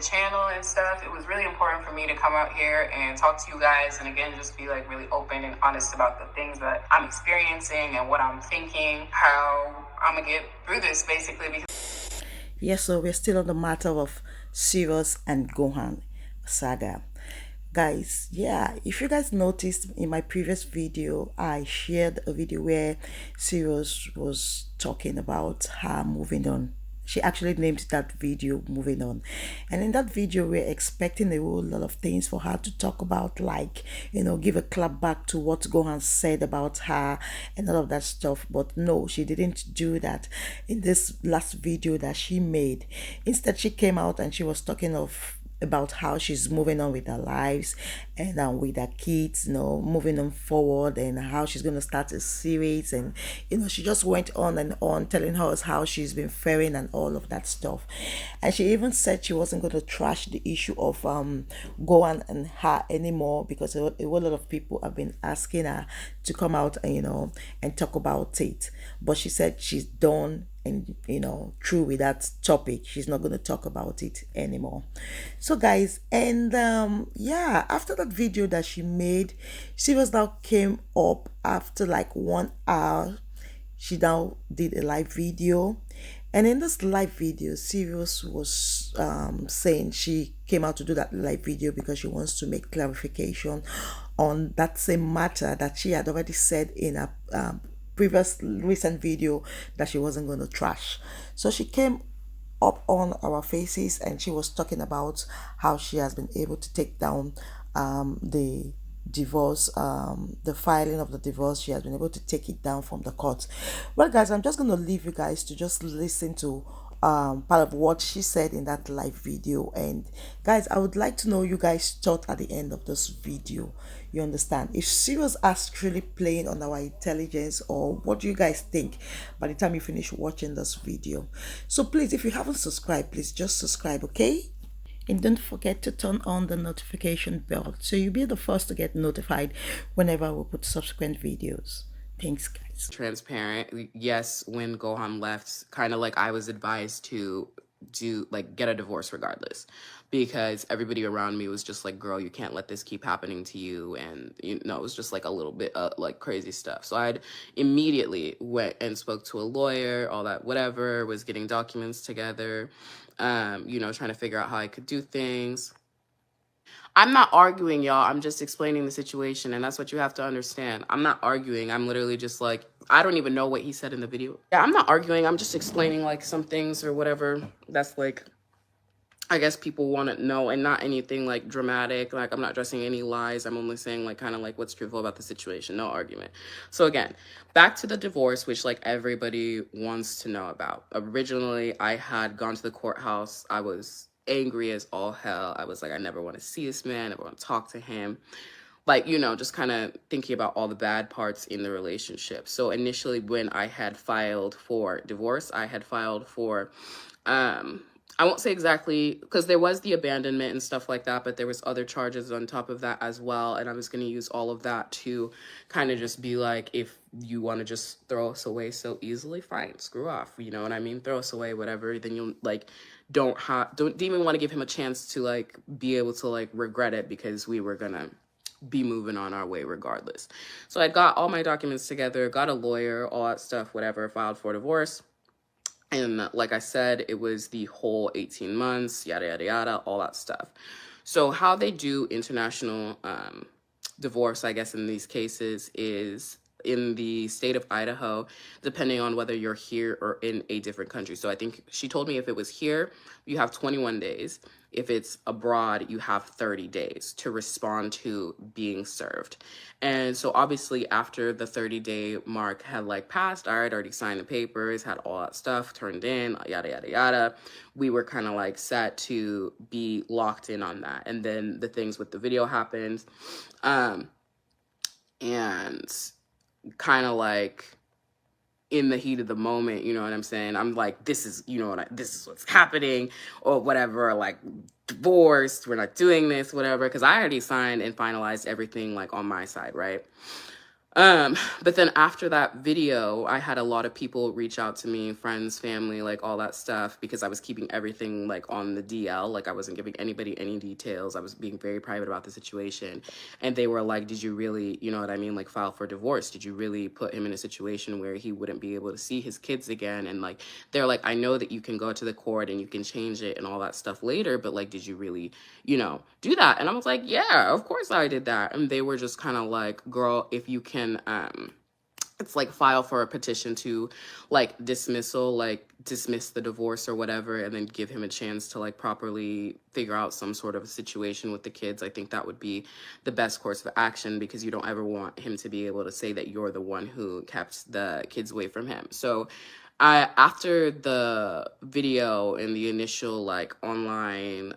channel and stuff, it was really important for me to come out here and talk to you guys, and again, just be like really open and honest about the things that I'm experiencing and what I'm thinking, how I'm gonna get through this basically. Because yes, so we're still on the matter of CEROSE and Gohan saga. Guys, yeah, if you guys noticed in my previous video, I shared a video where CEROSE was talking about her moving on. She actually named that video moving on, and in that video we're expecting a whole lot of things for her to talk about, like, give a clap back to what Gohan said about her and all of that stuff. But no, she didn't do that in this last video that she made. Instead, she came out and she was talking of about how she's moving on with her lives and with her kids, moving on forward, and how she's going to start a series. And she just went on and on telling us how she's been faring and all of that stuff. And she even said she wasn't going to trash the issue of Gohan and her anymore, because a whole lot of people have been asking her to come out and and talk about it. But she said she's done and through with that topic. She's not going to talk about it anymore. So guys, and yeah, after that video that she made, she was now came up after like 1 hour. She now did a live video, and in this live video, Sirius was saying she came out to do that live video because she wants to make clarification on that same matter that she had already said in a previous recent video that she wasn't going to trash. So she came up on our faces and she was talking about how she has been able to take down the divorce, the filing of the divorce. She has been able to take it down from the court. Well guys, I'm just going to leave you guys to just listen to part of what she said in that live video. And guys, I would like to know you guys thought at the end of this video. You understand, if she was actually playing on our intelligence, or what do you guys think by the time you finish watching this video? So please, if you haven't subscribed, please just subscribe, okay? And don't forget to turn on the notification bell so you'll be the first to get notified whenever we put subsequent videos. Thanks, guys. Transparent. Yes, when Gohan left, kind of like I was advised to get a divorce regardless, because everybody around me was just like, girl, you can't let this keep happening to you. And it was just like a little bit like crazy stuff. So I'd immediately went and spoke to a lawyer, all that, whatever, was getting documents together, trying to figure out how I could do things. I'm not arguing, y'all. I'm just explaining the situation, and that's what you have to understand. I'm not arguing. I'm literally just like, I don't even know what he said in the video. Yeah, I'm not arguing. I'm just explaining like some things or whatever. That's like, I guess people want to know, and not anything like dramatic. Like, I'm not addressing any lies. I'm only saying like kind of like what's truthful about the situation. No argument. So again, back to the divorce, which like everybody wants to know about. Originally, I had gone to the courthouse. I was angry as all hell. I was like, I never want to see this man. I never want to talk to him. Like, just kind of thinking about all the bad parts in the relationship. So initially, when I had filed for divorce, I had filed for I won't say exactly, because there was the abandonment and stuff like that, but there was other charges on top of that as well. And I was going to use all of that to kind of just be like, if you want to just throw us away so easily, fine, screw off. You know what I mean? Throw us away, whatever. Then you'll like, don't even want to give him a chance to like be able to like regret it, because we were going to be moving on our way regardless. So I got all my documents together, got a lawyer, all that stuff, whatever, filed for divorce. And like I said, it was the whole 18 months, yada, yada, yada, all that stuff. So how they do international divorce, I guess, in these cases is in the state of Idaho, depending on whether you're here or in a different country. So I think she told me if it was here, you have 21 days. If it's abroad, you have 30 days to respond to being served. And so obviously after the 30-day mark had like passed, I had already signed the papers, had all that stuff turned in, yada, yada, yada. We were kind of like set to be locked in on that. And then the things with the video happened. And kind of like in the heat of the moment, you know what I'm saying? I'm like, this is, this is what's happening, or whatever, like divorced, we're not doing this, whatever, because I already signed and finalized everything like on my side, right? But then after that video, I had a lot of people reach out to me, friends, family, like all that stuff, because I was keeping everything like on the DL. Like I wasn't giving anybody any details. I was being very private about the situation. And they were like, did you really, you know what I mean? Like file for divorce. Did you really put him in a situation where he wouldn't be able to see his kids again? And like, they're like, I know that you can go to the court and you can change it and all that stuff later, but like, did you really, you know, do that? And I was like, yeah, of course I did that. And they were just kind of like, girl, if you can, it's like file for a petition to like dismissal, like dismiss the divorce or whatever, and then give him a chance to like properly figure out some sort of a situation with the kids. I think that would be the best course of action, because you don't ever want him to be able to say that you're the one who kept the kids away from him. So after the video and the initial like online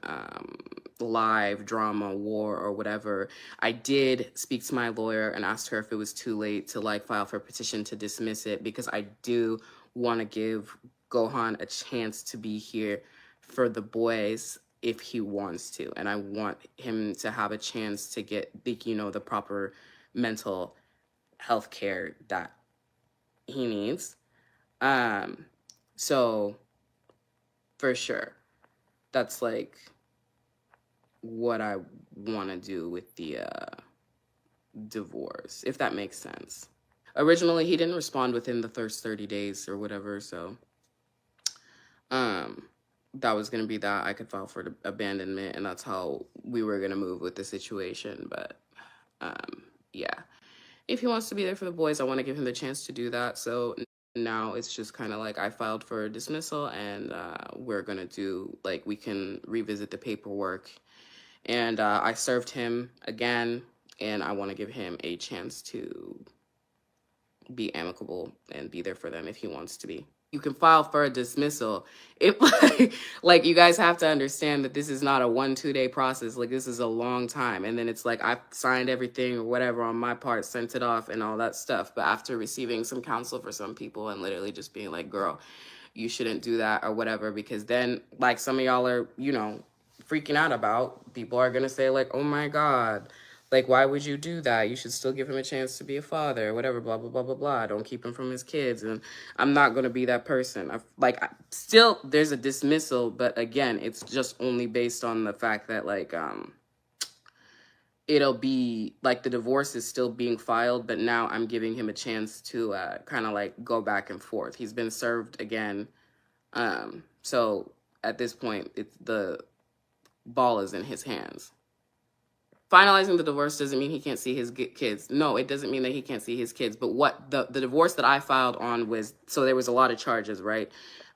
live drama war or whatever, I did speak to my lawyer and asked her if it was too late to like file for a petition to dismiss it, because I do want to give Gohan a chance to be here for the boys if he wants to, and I want him to have a chance to get the, you know, the proper mental health care that he needs. So for sure, that's like what I want to do with the divorce, if that makes sense. Originally, he didn't respond within the first 30 days or whatever, so that was going to be that. I could file for abandonment, and that's how we were going to move with the situation. But yeah, if he wants to be there for the boys, I want to give him the chance to do that. So now it's just kind of like I filed for dismissal, and we're going to do, like, we can revisit the paperwork. And I served him again, and I want to give him a chance to be amicable and be there for them if he wants to be. You can file for a dismissal. If like you guys have to understand that this is not a 1-2 day process. Like this is a long time. And then it's like I've signed everything or whatever on my part, sent it off and all that stuff. But after receiving some counsel for some people and literally just being like, girl, you shouldn't do that or whatever, because then like some of y'all are, you know, freaking out about, people are gonna say like, oh my God, like, why would you do that? You should still give him a chance to be a father, or whatever, blah, blah, blah, blah, blah. Don't keep him from his kids. And I'm not going to be that person. Still, there's a dismissal, but again, it's just only based on the fact that, like, it'll be, like, the divorce is still being filed, but now I'm giving him a chance to kind of, like, go back and forth. He's been served again. So at this point, the ball is in his hands. Finalizing the divorce doesn't mean he can't see his kids. No, it doesn't mean that he can't see his kids. But what the divorce that I filed on was, so there was a lot of charges, right?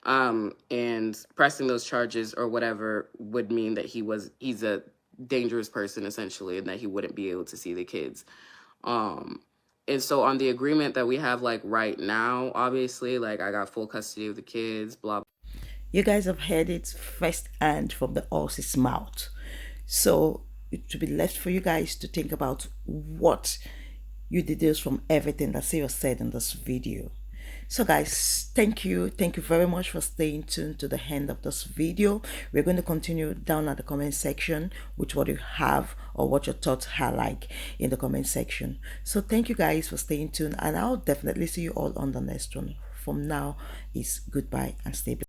And pressing those charges or whatever would mean that he's a dangerous person essentially, and that he wouldn't be able to see the kids. And so on the agreement that we have like right now, obviously, like I got full custody of the kids, blah. You guys have heard it firsthand from the horse's mouth. So it will be left for you guys to think about what you deduce from everything that CEROSE said in this video. So guys, thank you very much for staying tuned to the end of this video. We're going to continue down at the comment section with what you have or what your thoughts are like in the comment section. So thank you guys for staying tuned, and I'll definitely see you all on the next one. From now is goodbye and stay blessed.